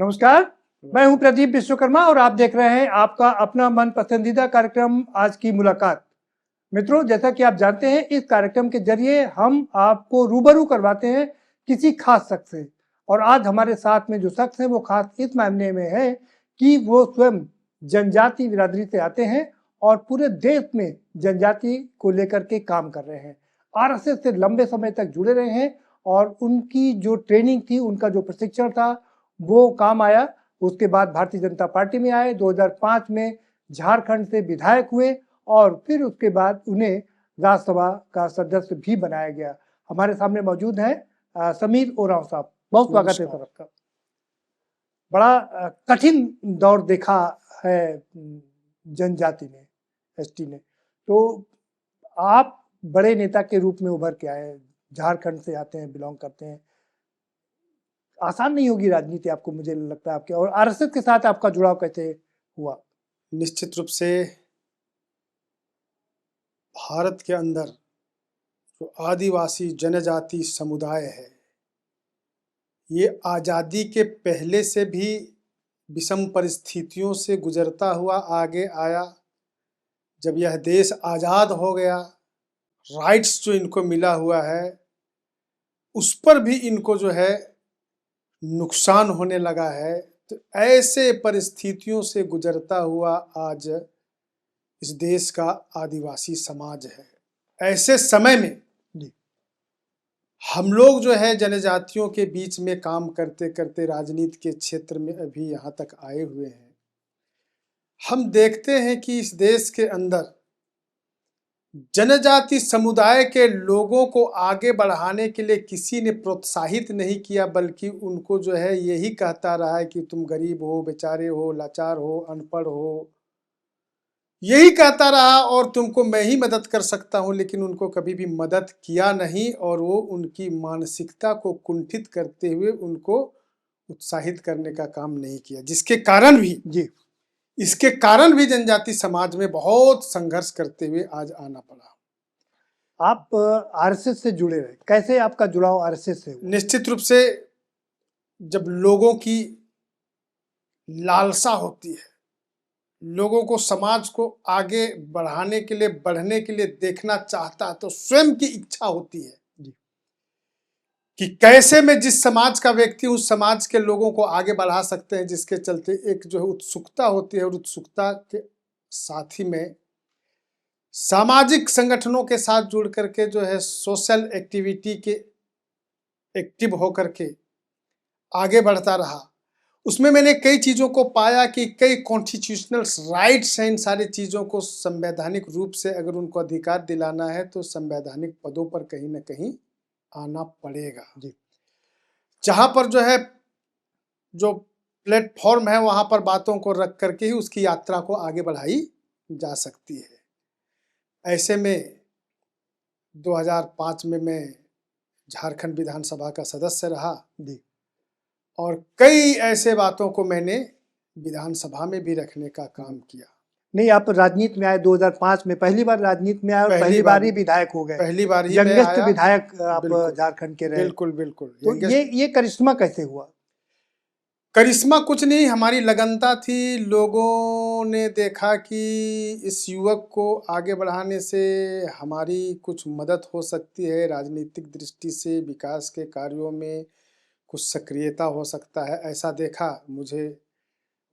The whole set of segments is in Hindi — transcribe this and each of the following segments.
नमस्कार, मैं हूं प्रदीप विश्वकर्मा और आप देख रहे हैं आपका अपना मन पसंदीदा कार्यक्रम आज की मुलाकात। मित्रों, जैसा कि आप जानते हैं, इस कार्यक्रम के जरिए हम आपको रूबरू करवाते हैं किसी खास शख्स से। और आज हमारे साथ में जो शख्स है वो खास इस मायने में है कि वो स्वयं जनजाति बिरादरी से आते हैं और पूरे देश में जनजाति को लेकर के काम कर रहे हैं। आरएसएस से लंबे समय तक जुड़े रहे हैं और उनकी जो ट्रेनिंग थी, उनका जो प्रशिक्षण था वो काम आया। उसके बाद भारतीय जनता पार्टी में आए, 2005 में झारखंड से विधायक हुए और फिर उसके बाद उन्हें राज्यसभा का सदस्य भी बनाया गया। हमारे सामने मौजूद हैं समीर ओरांव साहब, बहुत स्वागत है सर आपका। बड़ा कठिन दौर देखा है जनजाति ने, एसटी ने, तो आप बड़े नेता के रूप में उभर के आए, झारखंड से आते हैं, बिलोंग करते हैं। आसान नहीं होगी राजनीति आपको, मुझे लगता है आपके, और आरएसएस के साथ आपका जुड़ाव कैसे हुआ? निश्चित रूप से भारत के अंदर जो आदिवासी जनजाति समुदाय है, ये आज़ादी के पहले से भी विषम परिस्थितियों से गुजरता हुआ आगे आया। जब यह देश आज़ाद हो गया, राइट्स जो इनको मिला हुआ है उस पर भी इनको जो है नुकसान होने लगा है। तो ऐसे परिस्थितियों से गुजरता हुआ आज इस देश का आदिवासी समाज है। ऐसे समय में हम लोग जो है जनजातियों के बीच में काम करते करते राजनीति के क्षेत्र में अभी यहाँ तक आए हुए हैं। हम देखते हैं कि इस देश के अंदर जनजाति समुदाय के लोगों को आगे बढ़ाने के लिए किसी ने प्रोत्साहित नहीं किया, बल्कि उनको जो है यही कहता रहा है कि तुम गरीब हो, बेचारे हो, लाचार हो, अनपढ़ हो, यही कहता रहा और तुमको मैं ही मदद कर सकता हूं। लेकिन उनको कभी भी मदद किया नहीं और वो उनकी मानसिकता को कुंठित करते हुए उनको उत्साहित करने का काम नहीं किया, जिसके कारण भी इसके कारण भी जनजाति समाज में बहुत संघर्ष करते हुए आज आना पड़ा। आप आरएसएस से जुड़े रहे, कैसे आपका जुड़ाव आरएसएस से हुआ? निश्चित रूप से जब लोगों की लालसा होती है, लोगों को समाज को आगे बढ़ाने के लिए, बढ़ने के लिए देखना चाहता है, तो स्वयं की इच्छा होती है कि कैसे मैं जिस समाज का व्यक्ति उस समाज के लोगों को आगे बढ़ा सकते हैं, जिसके चलते एक जो है उत्सुकता होती है। और उत्सुकता के साथ ही में सामाजिक संगठनों के साथ जुड़ करके जो है सोशल एक्टिविटी के एक्टिव होकर के आगे बढ़ता रहा। उसमें मैंने कई चीज़ों को पाया कि कई कॉन्स्टिट्यूशनल राइट्स हैं। इन सारी चीज़ों को संवैधानिक रूप से अगर उनको अधिकार दिलाना है तो संवैधानिक पदों पर कहीं ना कहीं आना पड़ेगा। जहाँ पर जो है जो प्लेटफॉर्म है वहाँ पर बातों को रख करके ही उसकी यात्रा को आगे बढ़ाई जा सकती है। ऐसे में 2005 में मैं झारखंड विधानसभा का सदस्य रहा और कई ऐसे बातों को मैंने विधानसभा में भी रखने का काम किया। नहीं, आप राजनीति में आए 2005 में, पहली बार राजनीति में आए और पहली बार ही विधायक हो गए। पहली बार ही यंगेस्ट विधायक आप झारखंड के रहे। बिल्कुल बिल्कुल। तो ये करिश्मा कैसे हुआ? करिश्मा कुछ नहीं, हमारी लगनता थी। लोगों ने देखा कि इस युवक को आगे बढ़ाने से हमारी कुछ मदद हो सकती है, राजनीतिक दृष्टि से विकास के कार्यों में कुछ सक्रियता हो सकता है। ऐसा देखा, मुझे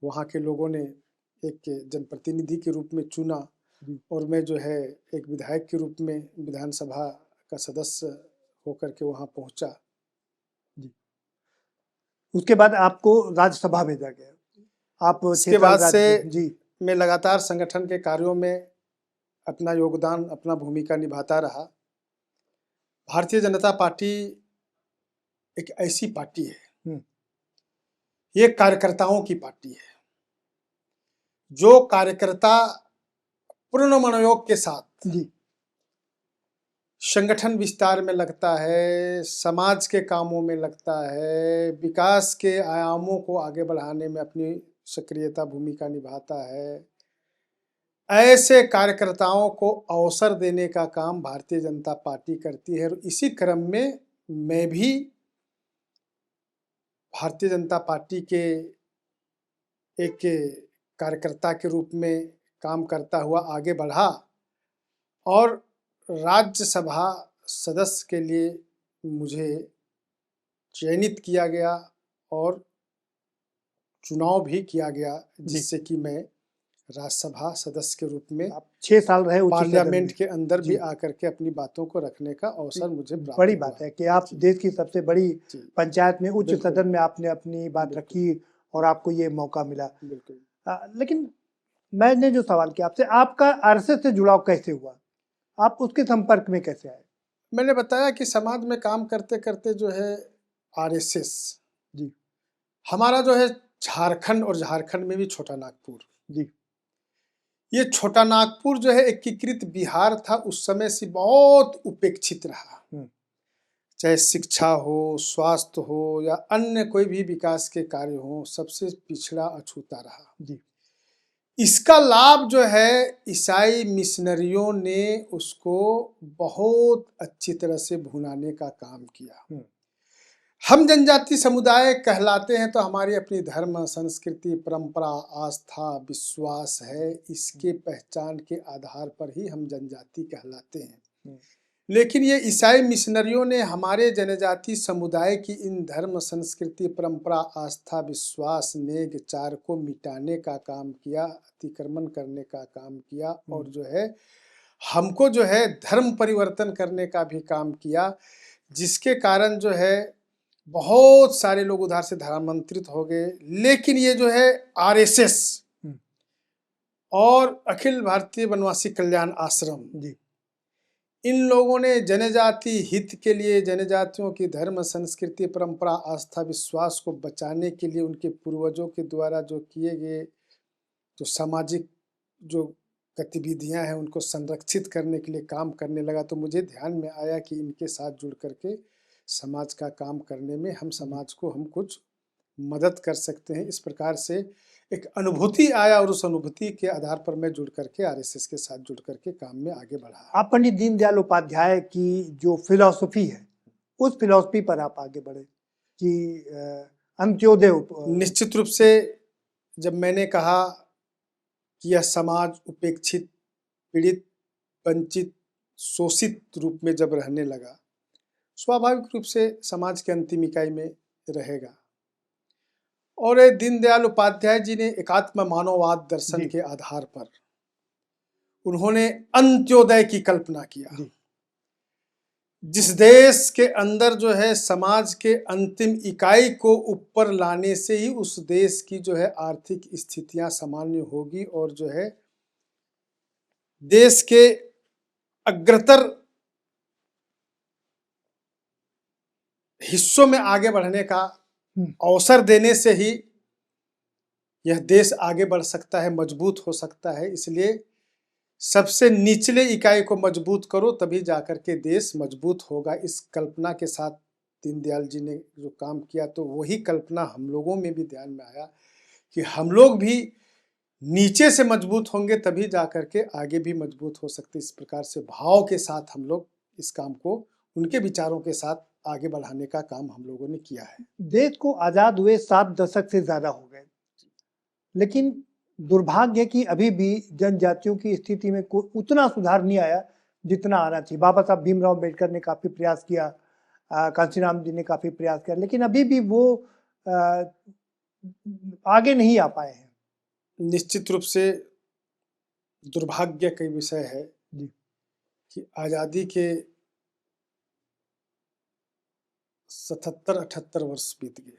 वहाँ के लोगों ने एक जनप्रतिनिधि के रूप में चुना और मैं जो है एक विधायक के रूप में विधानसभा का सदस्य होकर के वहाँ पहुँचा। उसके बाद आपको राज्यसभा भेजा गया। आप उसके बाद से मैं लगातार संगठन के कार्यों में अपना योगदान, अपना भूमिका निभाता रहा। भारतीय जनता पार्टी एक ऐसी पार्टी है, ये कार्यकर्ताओं की पार्टी है। जो कार्यकर्ता पूर्ण मनोयोग के साथ संगठन विस्तार में लगता है, समाज के कामों में लगता है, विकास के आयामों को आगे बढ़ाने में अपनी सक्रियता भूमिका निभाता है, ऐसे कार्यकर्ताओं को अवसर देने का काम भारतीय जनता पार्टी करती है। और इसी क्रम में मैं भी भारतीय जनता पार्टी के एक कार्यकर्ता के रूप में काम करता हुआ आगे बढ़ा और राज्यसभा सदस्य के लिए मुझे चयनित किया गया और चुनाव भी किया गया, जिससे कि मैं राज्यसभा सदस्य के रूप में आप 6 साल रहे उच्च सदन पार्लियामेंट में। के अंदर भी जी। आकर के अपनी बातों को रखने का अवसर मुझे प्राप्त बड़ी हुआ। बात है कि आप जी। देश की सबसे बड़ी जी, पंचायत में उच्च बिल्कुल। सदन में आपने अपनी बात बिल्कुल। रखी और आपको ये मौका मिला। बिल्कुल। लेकिन मैंने जो सवाल किया आपसे, आपका आरएसएस से जुड़ाव कैसे हुआ? आप उसके संपर्क में कैसे आए? मैंने बताया कि समाज में काम करते करते जो है आरएसएस, जी हमारा जो है झारखंड, और झारखंड में भी छोटा नागपुर, जी ये छोटा नागपुर जो है एकीकृत बिहार था, उस समय से बहुत उपेक्षित रहा। चाहे शिक्षा हो, स्वास्थ्य हो या अन्य कोई भी विकास के कार्य हो, सबसे पिछड़ा अछूता रहा। जी इसका लाभ जो है ईसाई मिशनरियों ने उसको बहुत अच्छी तरह से भुनाने का काम किया। हम जनजाति समुदाय कहलाते हैं तो हमारी अपनी धर्म, संस्कृति, परंपरा, आस्था, विश्वास है, इसके पहचान के आधार पर ही हम जनजाति कहलाते हैं। लेकिन ये ईसाई मिशनरियों ने हमारे जनजाति समुदाय की इन धर्म, संस्कृति, परंपरा, आस्था, विश्वास, नेग, चार को मिटाने का काम किया, अतिक्रमण करने का काम किया, और जो है हमको जो है धर्म परिवर्तन करने का भी काम किया, जिसके कारण जो है बहुत सारे लोग उधर से धर्मांतरित हो गए। लेकिन ये जो है आरएसएस और अखिल भारतीय वनवासी कल्याण आश्रम, इन लोगों ने जनजाति हित के लिए, जनजातियों की धर्म, संस्कृति, परंपरा, आस्था, विश्वास को बचाने के लिए उनके पूर्वजों के द्वारा जो किए गए जो सामाजिक जो गतिविधियां हैं उनको संरक्षित करने के लिए काम करने लगा। तो मुझे ध्यान में आया कि इनके साथ जुड़ करके समाज का काम करने में हम समाज को हम कुछ मदद कर सकते हैं। इस प्रकार से एक अनुभूति आया और उस अनुभूति के आधार पर मैं जुड़ करके आरएसएस के साथ जुड़ करके काम में आगे बढ़ा। आप पंडित दीनदयाल उपाध्याय की जो फिलॉसफी है, उस फिलॉसफी पर आप आगे बढ़े कि अंत्योदय। निश्चित रूप से जब मैंने कहा कि यह समाज उपेक्षित, पीड़ित, वंचित, शोषित रूप में जब रहने लगा, स्वाभाविक रूप से समाज के अंतिम इकाई में रहेगा। और दीनदयाल उपाध्याय जी ने एकात्म मानववाद दर्शन के आधार पर उन्होंने अंत्योदय की कल्पना किया। जिस देश के अंदर जो है समाज के अंतिम इकाई को ऊपर लाने से ही उस देश की जो है आर्थिक स्थितियां सामान्य होगी और जो है देश के अग्रतर हिस्सों में आगे बढ़ने का अवसर देने से ही यह देश आगे बढ़ सकता है, मजबूत हो सकता है। इसलिए सबसे निचले इकाई को मजबूत करो, तभी जाकर के देश मजबूत होगा। इस कल्पना के साथ दीनदयाल जी ने जो काम किया, तो वही कल्पना हम लोगों में भी ध्यान में आया कि हम लोग भी नीचे से मजबूत होंगे तभी जाकर के आगे भी मजबूत हो सकते। इस प्रकार से भाव के साथ हम लोग इस काम को उनके विचारों के साथ आगे बढ़ाने का काम हम लोगों ने किया है। देश को आज़ाद हुए 7 दशक से ज़्यादा हो गए, लेकिन दुर्भाग्य कि अभी भी जनजातियों की स्थिति में कोई उतना सुधार नहीं आया जितना आना चाहिए। बाबा साहब भीमराव अम्बेडकर ने काफ़ी प्रयास किया, कांशीराम जी ने काफ़ी प्रयास किया, लेकिन अभी भी वो आगे नहीं आ पाए हैं। निश्चित रूप से दुर्भाग्य का विषय है कि आज़ादी के 77-78 वर्ष बीत गए,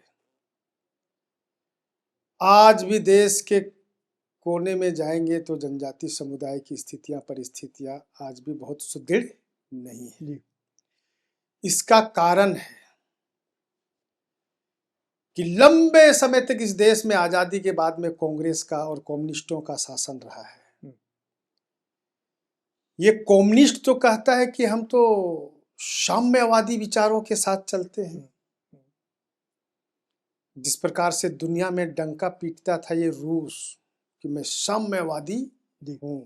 आज भी देश के कोने में जाएंगे तो जनजाति समुदाय की स्थितियां, परिस्थितियां आज भी बहुत सुदृढ़ नहीं है। इसका कारण है कि लंबे समय तक इस देश में आजादी के बाद में कांग्रेस का और कम्युनिस्टों का शासन रहा है। ये कम्युनिस्ट तो कहता है कि हम तो साम्यवादी विचारों के साथ चलते हैं। जिस प्रकार से दुनिया में डंका पीटता था ये रूस कि मैं साम्यवादी हूं,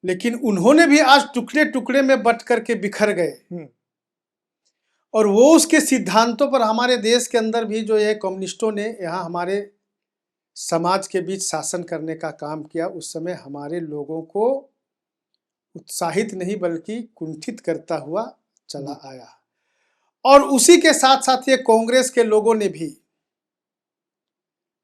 लेकिन उन्होंने भी आज टुकड़े टुकड़े में बट करके बिखर गए और वो उसके सिद्धांतों पर हमारे देश के अंदर भी जो है कम्युनिस्टों ने यहाँ हमारे समाज के बीच शासन करने का काम किया, उस समय हमारे लोगों को उत्साहित नहीं बल्कि कुंठित करता हुआ चला आया। और उसी के साथ साथ ये कांग्रेस के लोगों ने भी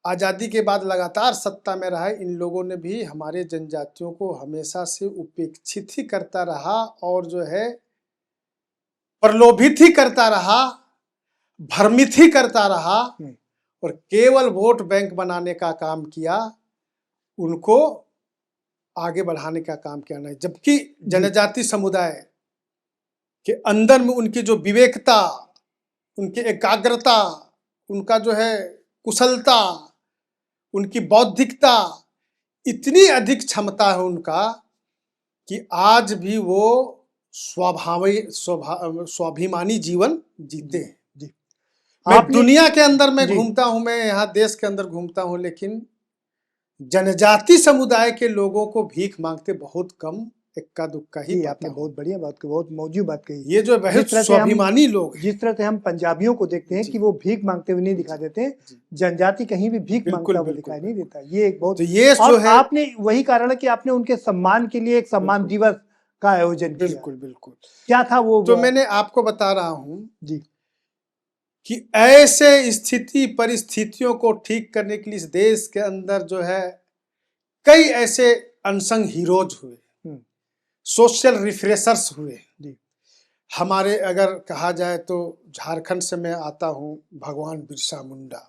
आज़ादी के बाद लगातार सत्ता में रहा, इन लोगों ने भी हमारे जनजातियों को हमेशा से उपेक्षित ही करता रहा और जो है प्रलोभित ही करता रहा, भ्रमित ही करता रहा और केवल वोट बैंक बनाने का काम किया, उनको आगे बढ़ाने का काम किया नहीं। जबकि जनजाति समुदाय के अंदर में उनकी जो विवेकता, उनकी एकाग्रता, उनका जो है कुशलता, उनकी बौद्धिकता, इतनी अधिक क्षमता है उनका कि आज भी वो स्वाभिमानी जीवन जीते हैं। मैं दुनिया के अंदर में घूमता हूं, मैं यहाँ देश के अंदर घूमता हूं, लेकिन जनजाति समुदाय के लोगों को भीख मांगते बहुत कम, इक्का दुक्का ही। आपने बहुत बढ़िया बात कही, बहुत मौजूद बात कही। ये जो बहुत स्वाभिमानी लोग, जिस तरह से हम पंजाबियों को देखते हैं कि वो भीख मांगते हुए नहीं दिखा देते, जनजाति कहीं भी भीख मांगता हुआ दिखाई नहीं देता। ये एक बहुत, ये जो है आपने वही कारण है कि आपने उनके सम्मान के लिए एक सम्मान दिवस का आयोजन किया। बिल्कुल बिल्कुल। क्या था वो? तो मैंने आपको बता रहा हूँ जी कि ऐसे स्थिति परिस्थितियों को ठीक करने के लिए इस देश के अंदर जो है कई ऐसे अनसंग हीरोज हुए, सोशल रिफ्रेशर्स हुए। हमारे अगर कहा जाए तो झारखंड से मैं आता हूँ, भगवान बिरसा मुंडा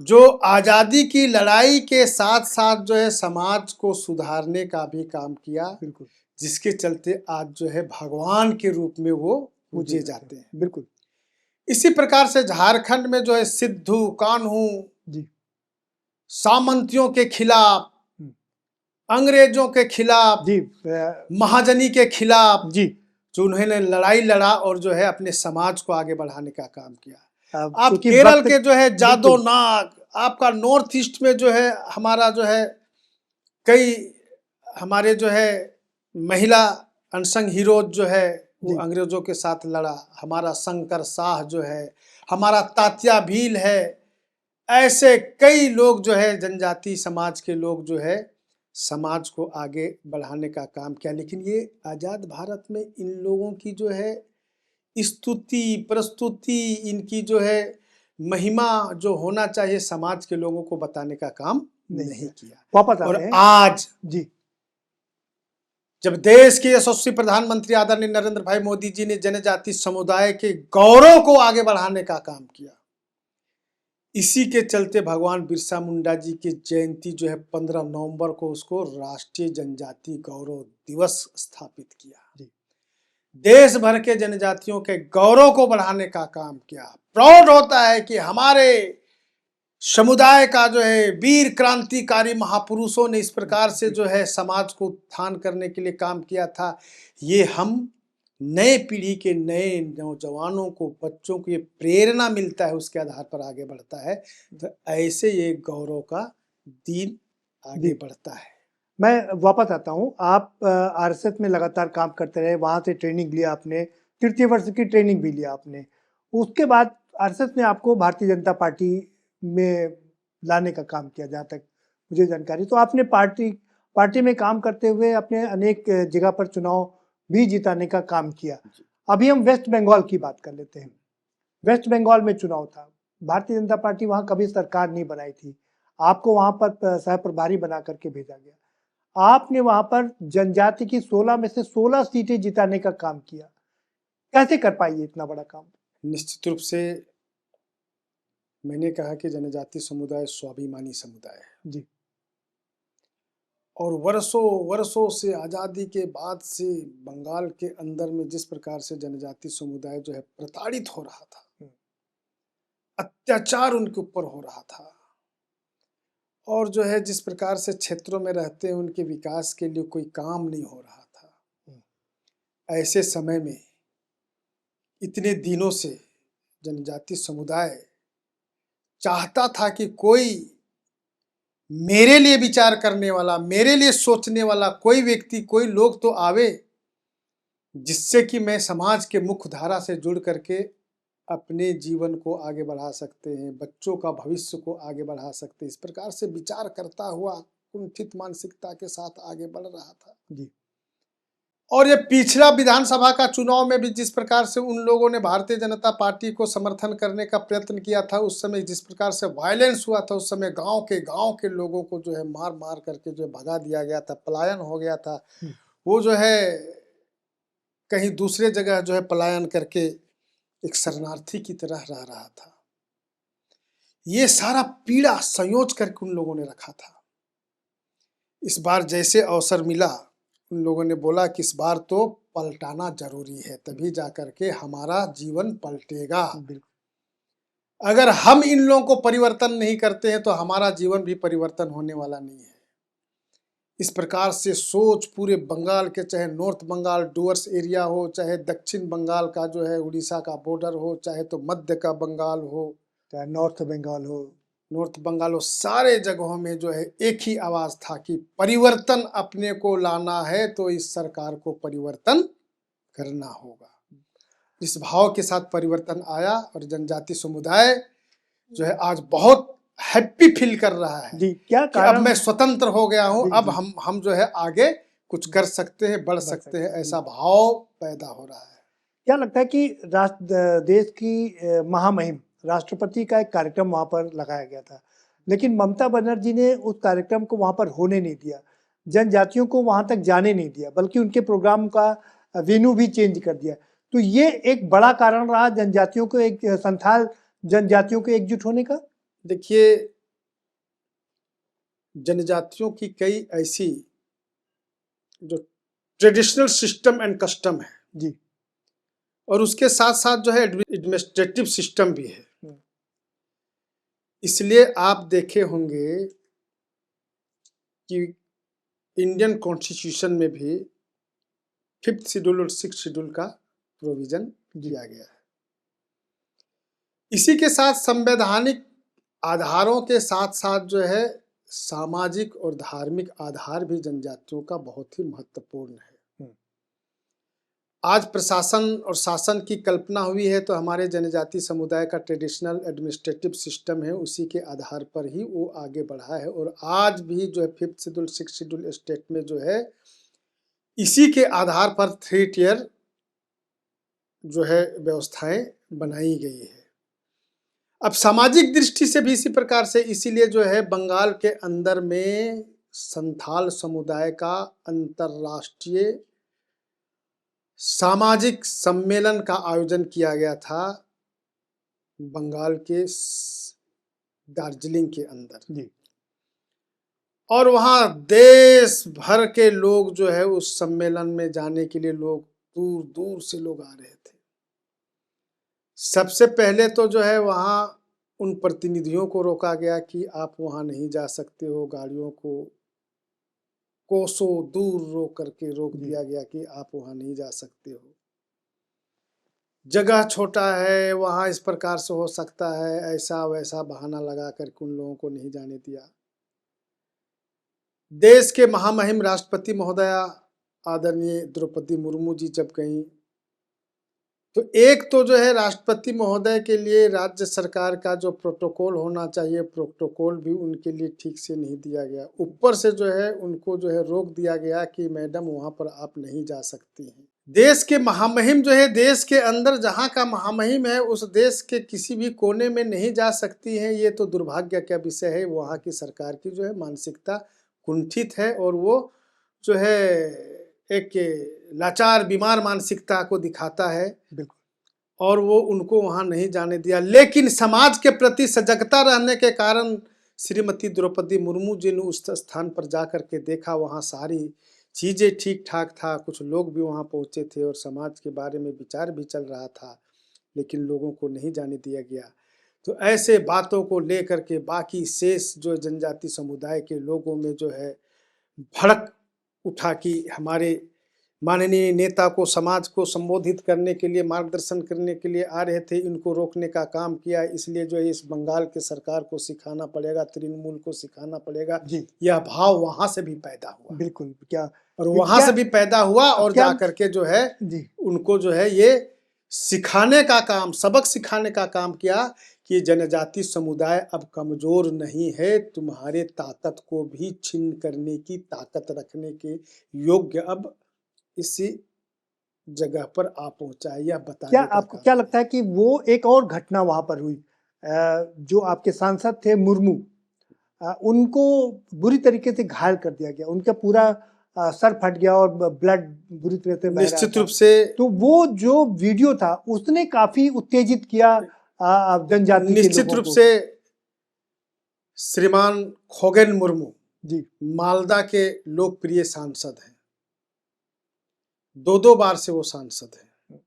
जो आज़ादी की लड़ाई के साथ साथ जो है समाज को सुधारने का भी काम किया, बिल्कुल, जिसके चलते आज जो है भगवान के रूप में वो पूजे जाते हैं। बिल्कुल। इसी प्रकार से झारखंड में जो है सिद्धू कान्हू सामंतियों के खिलाफ, अंग्रेजों के खिलाफ, महाजनी के खिलाफ जो उन्होंने लड़ाई लड़ा और जो है अपने समाज को आगे बढ़ाने का काम किया। आप केरल के जो है जादो नाग, आपका नॉर्थ ईस्ट में जो है हमारा जो है कई हमारे जो है महिला अनसंग हीरोज जो है वो अंग्रेजों के साथ लड़ा। हमारा शंकर शाह जो है, हमारा तात्या भील है, ऐसे कई लोग जो है जनजाति समाज के लोग जो है समाज को आगे बढ़ाने का काम किया। लेकिन ये आज़ाद भारत में इन लोगों की जो है स्तुति प्रस्तुति, इनकी जो है महिमा जो होना चाहिए समाज के लोगों को बताने का काम नहीं किया। वापस और आज जब देश के यशस्वी प्रधानमंत्री आदरणीय नरेंद्र भाई मोदी जी ने जनजाति समुदाय के गौरव को आगे बढ़ाने का काम किया, इसी के चलते भगवान बिरसा मुंडा जी की जयंती जो है 15 नवंबर को उसको राष्ट्रीय जनजाति गौरव दिवस स्थापित किया। देश भर के जनजातियों के गौरव को बढ़ाने का काम किया। प्राउड होता है कि हमारे समुदाय का जो है वीर क्रांतिकारी महापुरुषों ने इस प्रकार से जो है समाज को उत्थान करने के लिए काम किया था। ये हम नए पीढ़ी के नए नौजवानों को, बच्चों को ये प्रेरणा मिलता है, उसके आधार पर आगे बढ़ता है। तो ऐसे ये गौरव का दिन आगे बढ़ता है। मैं वापस आता हूँ, आप आरएसएस में लगातार काम करते रहे, वहाँ से ट्रेनिंग लिया आपने, तृतीय वर्ष की ट्रेनिंग भी लिया आपने। उसके बाद आरएसएस ने आपको भारतीय जनता पार्टी में लाने का काम किया, जहाँ तक मुझे जानकारी। तो आपने पार्टी में काम करते हुए अपने अनेक जगह पर चुनाव भी जिताने का काम किया। अभी हम वेस्ट बंगाल की बात कर लेते हैं। वेस्ट बंगाल में चुनाव था, भारतीय जनता पार्टी वहाँ कभी सरकार नहीं बनाई थी, आपको वहाँ पर सह प्रभारी बना करके भेजा गया। आपने वहाँ पर जनजाति की 16 में से 16 सीटें जिताने का काम किया। कैसे कर पाई इतना बड़ा काम? निश्चित रूप से मैंने कहा कि जनजाति समुदाय स्वाभिमानी समुदाय है जी, और वर्षों से आज़ादी के बाद से बंगाल के अंदर में जिस प्रकार से जनजाति समुदाय जो है प्रताड़ित हो रहा था, अत्याचार उनके ऊपर हो रहा था, और जो है जिस प्रकार से क्षेत्रों में रहते हैं उनके विकास के लिए कोई काम नहीं हो रहा था, ऐसे समय में इतने दिनों से जनजाति समुदाय चाहता था कि कोई मेरे लिए विचार करने वाला, मेरे लिए सोचने वाला कोई व्यक्ति, कोई लोग तो आवे जिससे कि मैं समाज के मुख्य धारा से जुड़ करके अपने जीवन को आगे बढ़ा सकते हैं, बच्चों का भविष्य को आगे बढ़ा सकते हैं। इस प्रकार से विचार करता हुआ कुंठित मानसिकता के साथ आगे बढ़ रहा था जी। और ये पिछला विधानसभा का चुनाव में भी जिस प्रकार से उन लोगों ने भारतीय जनता पार्टी को समर्थन करने का प्रयत्न किया था, उस समय जिस प्रकार से वायलेंस हुआ था, उस समय गांव के लोगों को जो है मार मार करके जो है भगा दिया गया था, पलायन हो गया था। वो जो है कहीं दूसरे जगह जो है पलायन करके एक शरणार्थी की तरह रह रहा था। ये सारा पीड़ा संयोज करके उन लोगों ने रखा था। इस बार जैसे अवसर मिला, उन लोगों ने बोला कि इस बार तो पलटाना जरूरी है, तभी जाकर के हमारा जीवन पलटेगा। अगर हम इन लोगों को परिवर्तन नहीं करते हैं तो हमारा जीवन भी परिवर्तन होने वाला नहीं है। इस प्रकार से सोच पूरे बंगाल के, चाहे नॉर्थ बंगाल डुअर्स एरिया हो, चाहे दक्षिण बंगाल का जो है उड़ीसा का बॉर्डर हो, चाहे तो मध्य का बंगाल हो, चाहे नॉर्थ बंगाल हो, सारे जगहों में जो है एक ही आवाज था कि परिवर्तन अपने को लाना है तो इस सरकार को परिवर्तन करना होगा। इस भाव के साथ परिवर्तन आया और जनजाति समुदाय जो है आज बहुत हैप्पी फील कर रहा है जी। क्या कि अब मैं स्वतंत्र हो गया हूं, अब हम जो है आगे कुछ कर सकते हैं, बढ़ सकते हैं, ऐसा भाव पैदा हो रहा है। क्या लगता है कि देश की महामहिम राष्ट्रपति का एक कार्यक्रम वहां पर लगाया गया था, लेकिन ममता बनर्जी ने उस कार्यक्रम को वहां पर होने नहीं दिया, जनजातियों को वहां तक जाने नहीं दिया, बल्कि उनके प्रोग्राम का वेन्यू भी चेंज कर दिया। तो ये एक बड़ा कारण रहा जनजातियों को, एक संथाल जनजातियों को एकजुट होने का। देखिए, जनजातियों की कई ऐसी जो ट्रेडिशनल सिस्टम एंड कस्टम है जी, और उसके साथ साथ जो है एडमिनिस्ट्रेटिव सिस्टम भी है। इसलिए आप देखे होंगे कि इंडियन कॉन्स्टिट्यूशन में भी 5th शेड्यूल और 6th शेड्यूल का प्रोविजन किया गया है। इसी के साथ संवैधानिक आधारों के साथ साथ जो है सामाजिक और धार्मिक आधार भी जनजातियों का बहुत ही महत्वपूर्ण है। आज प्रशासन और शासन की कल्पना हुई है तो हमारे जनजाति समुदाय का ट्रेडिशनल एडमिनिस्ट्रेटिव सिस्टम है, उसी के आधार पर ही वो आगे बढ़ा है और आज भी जो है 5th schedule 6th schedule state में जो है इसी के आधार पर 3 टियर जो है व्यवस्थाएं बनाई गई है। अब सामाजिक दृष्टि से भी इसी प्रकार से, इसीलिए जो है बंगाल के अंदर में संथाल समुदाय का अंतर्राष्ट्रीय सामाजिक सम्मेलन का आयोजन किया गया था बंगाल के दार्जिलिंग के अंदर जी। और वहाँ देश भर के लोग जो है उस सम्मेलन में जाने के लिए लोग दूर दूर से लोग आ रहे थे। सबसे पहले तो जो है वहाँ उन प्रतिनिधियों को रोका गया कि आप वहाँ नहीं जा सकते हो, गाड़ियों को कोसों दूर रोक दिया गया कि आप वहाँ नहीं जा सकते हो, जगह छोटा है, वहाँ इस प्रकार से हो सकता है, ऐसा वैसा बहाना लगा करके उन लोगों को नहीं जाने दिया। देश के महामहिम राष्ट्रपति महोदया आदरणीय द्रौपदी मुर्मू जी जब गई तो एक तो जो है राष्ट्रपति महोदय के लिए राज्य सरकार का जो प्रोटोकॉल होना चाहिए, प्रोटोकॉल भी उनके लिए ठीक से नहीं दिया गया। ऊपर से जो है उनको जो है रोक दिया गया कि मैडम वहाँ पर आप नहीं जा सकती हैं। देश के महामहिम जो है देश के अंदर जहाँ का महामहिम है उस देश के किसी भी कोने में नहीं जा सकती हैं, ये तो दुर्भाग्य का विषय है। वहाँ की सरकार की जो है मानसिकता कुंठित है और वो जो है एक लाचार बीमार मानसिकता को दिखाता है। बिल्कुल। और वो उनको वहाँ नहीं जाने दिया, लेकिन समाज के प्रति सजगता रहने के कारण श्रीमती द्रौपदी मुर्मू जी ने उस स्थान पर जा कर के देखा, वहाँ सारी चीज़ें ठीक ठाक था, कुछ लोग भी वहाँ पहुँचे थे और समाज के बारे में विचार भी चल रहा था, लेकिन लोगों को नहीं जाने दिया गया। तो ऐसे बातों को लेकर के बाकी शेष जो जनजाति समुदाय के लोगों में जो है भड़क उठा कि हमारे माननीय नेता को समाज को संबोधित करने के लिए, मार्गदर्शन करने के लिए आ रहे थे, इनको रोकने का काम किया। इसलिए जो है इस बंगाल के सरकार को सिखाना पड़ेगा, तृणमूल को सिखाना पड़ेगा। यह भाव वहां से भी पैदा हुआ। बिल्कुल। क्या और वहां से भी पैदा हुआ और जा करके जो है उनको जो है ये सिखाने का काम, सबक सिखाने का काम किया कि जनजाति समुदाय अब कमजोर नहीं है, तुम्हारे ताकत को भी छीन करने की ताकत रखने के योग्य अब इसी जगह पर आ पहुंचा है, यह क्या बताने का आपको काम। क्या लगता है कि वो एक और घटना वहां पर हुई, जो आपके सांसद थे मुर्मू, उनको बुरी तरीके से घायल कर दिया गया, उनका पूरा सर फट गया और ब्लड बुरी तरह से बह रहा निश्चित था। रूप से तो वो जो वीडियो था उसने काफी उत्तेजित किया जनजाति के निश्चित लोगों रूप को। से श्रीमान खोगेन मुर्मू जी मालदा के लोकप्रिय सांसद हैं, दो बार से वो सांसद हैं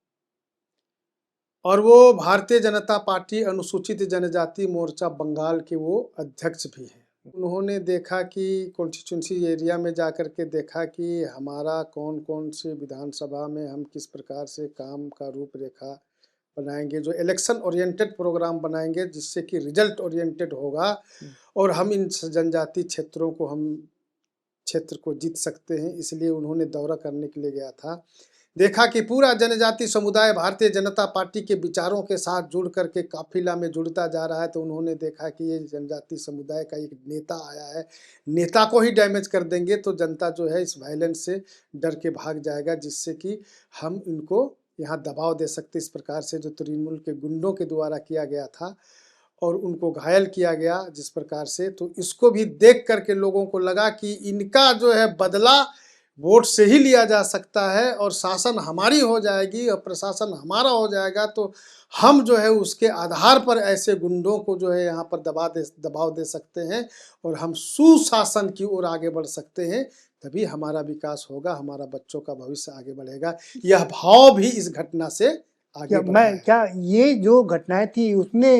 और वो भारतीय जनता पार्टी अनुसूचित जनजाति मोर्चा बंगाल के वो अध्यक्ष भी हैं। उन्होंने देखा कि कॉन्स्टिट्यूंसी एरिया में जाकर के देखा कि हमारा कौन कौन से विधानसभा में हम किस प्रकार से काम का रूपरेखा बनाएंगे, जो इलेक्शन ओरिएंटेड प्रोग्राम बनाएंगे जिससे कि रिजल्ट ओरिएंटेड होगा और हम इन जनजाति क्षेत्रों को क्षेत्र को जीत सकते हैं। इसलिए उन्होंने दौरा करने के लिए गया था। देखा कि पूरा जनजाति समुदाय भारतीय जनता पार्टी के विचारों के साथ जुड़ करके काफिला में जुड़ता जा रहा है, तो उन्होंने देखा कि ये जनजाति समुदाय का एक नेता आया है, नेता को ही डैमेज कर देंगे तो जनता जो है इस वायलेंस से डर के भाग जाएगा, जिससे कि हम इनको यहाँ दबाव दे सकते। इस प्रकार से जो तृणमूल के गुंडों के द्वारा किया गया था और उनको घायल किया गया जिस प्रकार से, तो इसको भी देख करके लोगों को लगा कि इनका जो है बदला वोट से ही लिया जा सकता है और शासन हमारी हो जाएगी और प्रशासन हमारा हो जाएगा, तो हम जो है उसके आधार पर ऐसे गुंडों को जो है यहाँ पर दबाव दे सकते हैं और हम सुशासन की ओर आगे बढ़ सकते हैं, तभी हमारा विकास होगा, हमारा बच्चों का भविष्य आगे बढ़ेगा। यह भाव भी इस घटना से आगे बढ़ा है। क्या ये जो घटनाएं थी उसने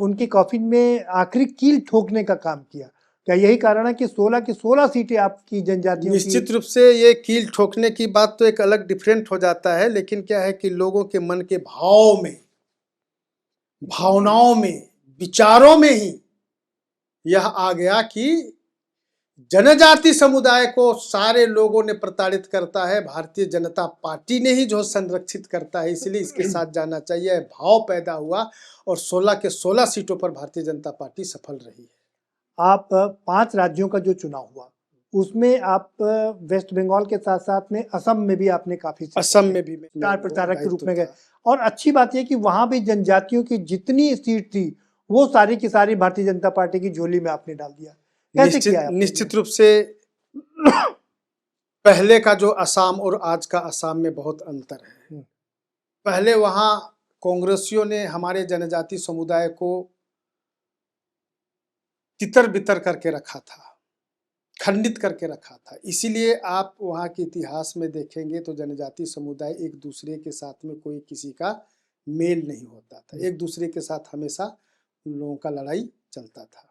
उनकी कॉफिन में आखिरी कील ठोकने का काम किया? क्या यही कारण है कि 16 की 16 सीटें आपकी जनजातियों की? निश्चित रूप से ये कील ठोकने की बात तो एक अलग डिफरेंट हो जाता है, लेकिन क्या है कि लोगों के मन के भाव में, भावनाओं में, विचारों में ही यह आ गया कि जनजाति समुदाय को सारे लोगों ने प्रताड़ित करता है, भारतीय जनता पार्टी ने ही जो संरक्षित करता है, इसलिए इसके साथ जाना चाहिए। भाव पैदा हुआ और 16 के 16 सीटों पर भारतीय जनता पार्टी सफल रही है। आप 5 राज्यों का जो चुनाव हुआ उसमें आप वेस्ट बंगाल के साथ साथ में असम में भी आपने काफी असम में भी स्टार प्रचारक के रूप में गए, और अच्छी बात यह कि वहां भी जनजातियों की जितनी सीट थी वो सारी की सारी भारतीय जनता पार्टी की झोली में आपने डाल दिया। कैसे किया आपने? निश्चित रूप से पहले का जो असम और आज का असम में बहुत अंतर है। पहले वहां कांग्रेसियों ने हमारे जनजाति समुदाय को तितर बितर करके रखा था, खंडित करके रखा था। इसीलिए आप वहाँ के इतिहास में देखेंगे तो जनजाति समुदाय एक दूसरे के साथ में कोई किसी का मेल नहीं होता था, एक दूसरे के साथ हमेशा उन लोगों का लड़ाई चलता था।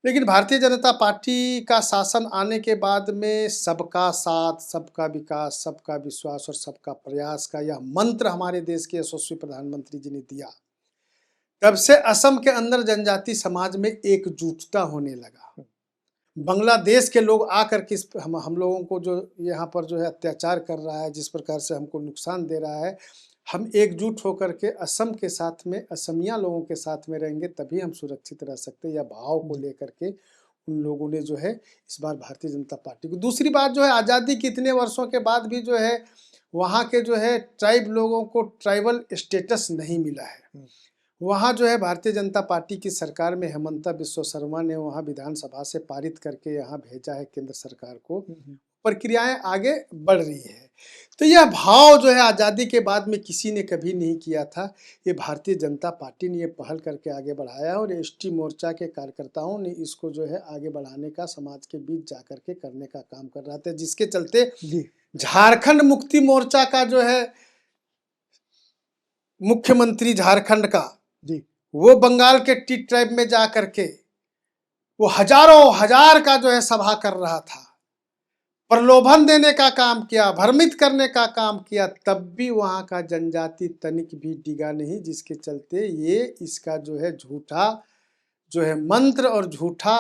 लेकिन भारतीय जनता पार्टी का शासन आने के बाद में सबका साथ, सबका विकास, सबका विश्वास और सबका प्रयास का यह मंत्र हमारे देश के यशस्वी प्रधानमंत्री जी ने दिया, तब से असम के अंदर जनजाति समाज में एकजुटता होने लगा। बांग्लादेश के लोग आकर के हम लोगों को जो यहाँ पर जो है अत्याचार कर रहा है, जिस प्रकार से हमको नुकसान दे रहा है, हम एकजुट होकर के असम के साथ में, असमिया लोगों के साथ में रहेंगे, तभी हम सुरक्षित रह सकते हैं। या भाव को लेकर के उन लोगों ने जो है इस बार भारतीय जनता पार्टी को, दूसरी बात जो है आज़ादी के इतने वर्षों के बाद भी जो है वहाँ के जो है ट्राइब लोगों को ट्राइबल स्टेटस नहीं मिला है। वहाँ जो है भारतीय जनता पार्टी की सरकार में हेमंता बिस्वा शर्मा ने वहाँ विधानसभा से पारित करके यहाँ भेजा है केंद्र सरकार को, प्रक्रियाएं आगे बढ़ रही है। तो यह भाव जो है आज़ादी के बाद में किसी ने कभी नहीं किया था, ये भारतीय जनता पार्टी ने ये पहल करके आगे बढ़ाया और एसटी मोर्चा के कार्यकर्ताओं ने इसको जो है आगे बढ़ाने का, समाज के बीच जाकर के करने का काम कर रहा था, जिसके चलते झारखंड मुक्ति मोर्चा का जो है मुख्यमंत्री झारखंड का वो बंगाल के टी ट्राइब में जा करके वो हजारों हजार का जो है सभा कर रहा था, प्रलोभन देने का काम किया, भ्रमित करने का काम किया, तब भी वहाँ का जनजाति तनिक भी डिगा नहीं, जिसके चलते ये इसका जो है झूठा जो है मंत्र और झूठा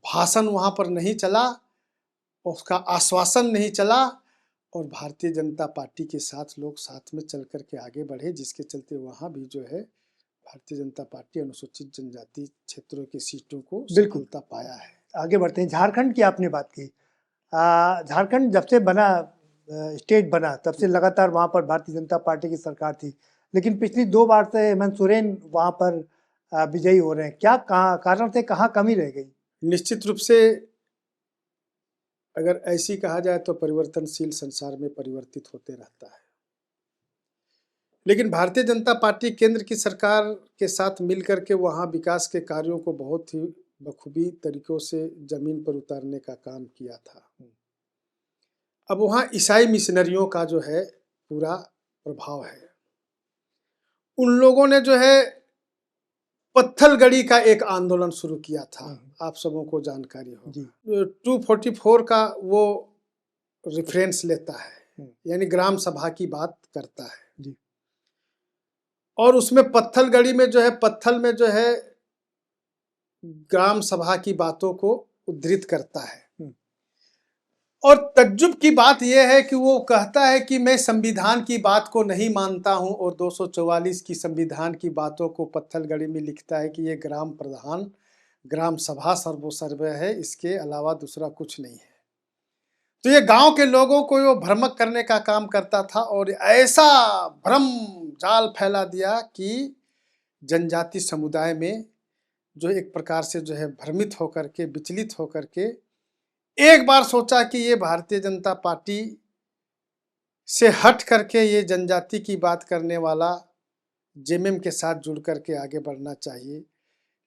भाषण वहाँ पर नहीं चला, उसका आश्वासन नहीं चला और भारतीय जनता पार्टी के साथ लोग साथ में चल कर के आगे बढ़े, जिसके चलते वहाँ भी जो है भारतीय जनता पार्टी अनुसूचित जनजाति क्षेत्रों की सीटों को बिल्कुल सफलता पाया है। आगे बढ़ते हैं। झारखंड की आपने बात की, झारखंड जब से बना, स्टेट बना, तब से लगातार वहाँ पर भारतीय जनता पार्टी की सरकार थी, लेकिन पिछली 2 बार से हेमंत सोरेन वहाँ पर विजयी हो रहे हैं। क्या कारण थे, कहाँ कमी रह गई? निश्चित रूप से अगर ऐसी कहा जाए तो परिवर्तनशील संसार में परिवर्तित होते रहता है, लेकिन भारतीय जनता पार्टी केंद्र की सरकार के साथ मिलकर के वहाँ विकास के कार्यों को बहुत ही बखूबी तरीकों से जमीन पर उतारने का काम किया था। अब वहाँ ईसाई मिशनरियों का जो है पूरा प्रभाव है। उन लोगों ने जो है पत्थलगड़ी का एक आंदोलन शुरू किया था, आप सबों को जानकारी हो। 244 का वो रेफरेंस लेता है, यानी ग्राम सभा की बात करता है, और उसमें पत्थलगड़ी में जो है, पत्थल में जो है ग्राम सभा की बातों को उद्धृत करता है। और तज्जुब की बात यह है कि वो कहता है कि मैं संविधान की बात को नहीं मानता हूं, और 244 की संविधान की बातों को पत्थलगड़ी में लिखता है कि ये ग्राम प्रधान ग्राम सभा सर्वोसर्व है, इसके अलावा दूसरा कुछ नहीं है। तो ये गांव के लोगों को वो भ्रमक करने का काम करता था, और ऐसा भ्रम जाल फैला दिया कि जनजाति समुदाय में जो एक प्रकार से जो है भ्रमित होकर के, विचलित होकर के एक बार सोचा कि ये भारतीय जनता पार्टी से हट करके ये जनजाति की बात करने वाला जेएमएम के साथ जुड़ करके आगे बढ़ना चाहिए।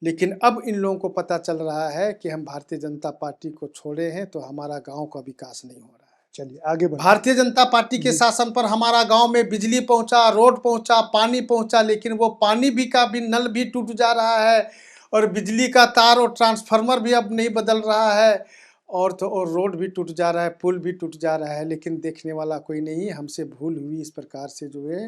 लेकिन अब इन लोगों को पता चल रहा है कि हम भारतीय जनता पार्टी को छोड़े हैं तो हमारा गांव का विकास नहीं हो रहा है। चलिए आगे बढ़ते हैं। भारतीय जनता पार्टी के शासन पर हमारा गांव में बिजली पहुंचा, रोड पहुंचा, पानी पहुंचा, लेकिन वो पानी भी का भी नल भी टूट जा रहा है, और बिजली का तार और ट्रांसफार्मर भी अब नहीं बदल रहा है, और रोड भी टूट जा रहा है, पुल भी टूट जा रहा है, लेकिन देखने वाला कोई नहीं। हमसे भूल हुई, इस प्रकार से जो है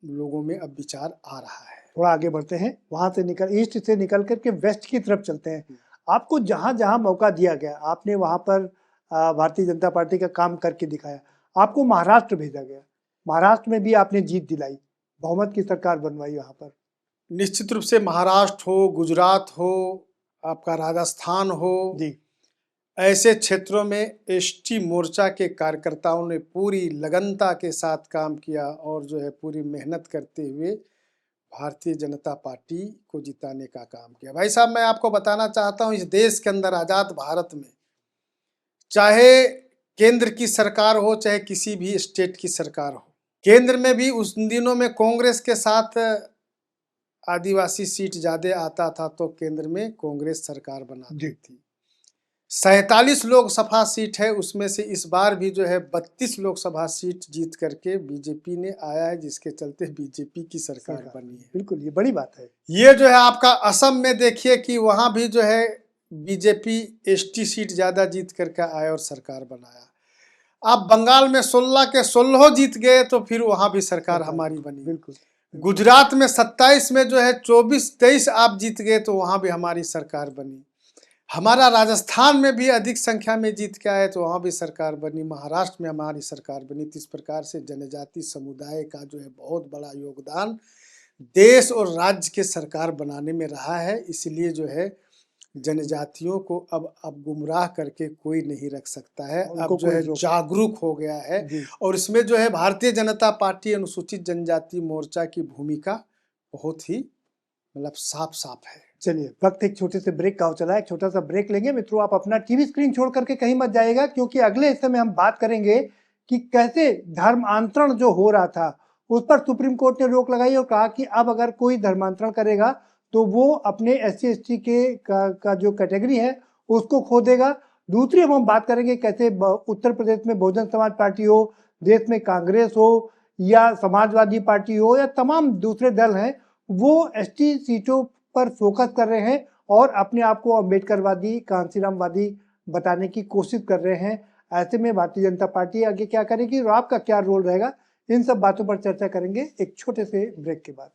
लोगों में अब विचार आ रहा है। थोड़ा आगे बढ़ते हैं, वहां से ईस्ट से निकल करके वेस्ट की तरफ चलते हैं। आपको जहां जहां मौका दिया गया, आपने वहां पर भारतीय जनता पार्टी का काम करके दिखाया। आपको महाराष्ट्र भेजा गया, महाराष्ट्र में भी आपने जीत दिलाई, बहुमत की सरकार बनवाई वहां पर। निश्चित रूप से महाराष्ट्र हो, गुजरात हो, आपका राजस्थान हो जी, ऐसे क्षेत्रों में एसटी मोर्चा के कार्यकर्ताओं ने पूरी लगनता के साथ काम किया, और जो है पूरी मेहनत करते हुए भारतीय जनता पार्टी को जिताने का काम किया। भाई साहब, मैं आपको बताना चाहता हूं, इस देश के अंदर, आज़ाद भारत में, चाहे केंद्र की सरकार हो चाहे किसी भी स्टेट की सरकार हो, केंद्र में भी उस दिनों में कांग्रेस के साथ आदिवासी सीट ज़्यादा आता था तो केंद्र में कांग्रेस सरकार बनाती थी। 47 लोकसभा सीट है, उसमें से इस बार भी जो है 32 लोकसभा सीट जीत करके बीजेपी ने आया है, जिसके चलते बीजेपी की सरकार बनी है। बिल्कुल, ये बड़ी बात है। ये जो है आपका असम में देखिए कि वहां भी जो है बीजेपी एसटी सीट ज्यादा जीत करके आया और सरकार बनाया। आप बंगाल में 16 के 16 जीत गए तो फिर वहां भी सरकार हमारी बनी। बिल्कुल। गुजरात में 27 में जो है 24-23 आप जीत गए तो वहां भी हमारी सरकार बनी। हमारा राजस्थान में भी अधिक संख्या में जीत के आए तो वहाँ भी सरकार बनी। महाराष्ट्र में हमारी सरकार बनी। तो इस प्रकार से जनजाति समुदाय का जो है बहुत बड़ा योगदान देश और राज्य के सरकार बनाने में रहा है। इसलिए जो है जनजातियों को अब गुमराह करके कोई नहीं रख सकता है। अब जो है जागरूक हो गया है, और इसमें जो है भारतीय जनता पार्टी अनुसूचित जनजाति मोर्चा की भूमिका बहुत ही मतलब साफ साफ है। चलिए, वक्त एक छोटे से ब्रेक का हो चला है, एक छोटा सा ब्रेक लेंगे। मित्रों, आप अपना टीवी स्क्रीन छोड़ करके कहीं मत जाइएगा, क्योंकि अगले हिस्से में हम बात करेंगे कि कैसे धर्मांतरण जो हो रहा था उस पर सुप्रीम कोर्ट ने रोक लगाई और कहा कि अब अगर कोई धर्मांतरण करेगा तो वो अपने SC/ST का जो कैटेगरी है उसको खो देगा। दूसरी हम बात करेंगे कैसे उत्तर प्रदेश में बहुजन समाज पार्टी हो, देश में कांग्रेस हो या समाजवादी पार्टी हो या तमाम दूसरे दल हैं, वो ST सीटों पर फोकस कर रहे हैं और अपने आप को अम्बेडकरवादी, कांसीरामवादी बताने की कोशिश कर रहे हैं। ऐसे में भारतीय जनता पार्टी आगे क्या करेगी और आपका क्या रोल रहेगा, इन सब बातों पर चर्चा करेंगे एक छोटे से ब्रेक के बाद।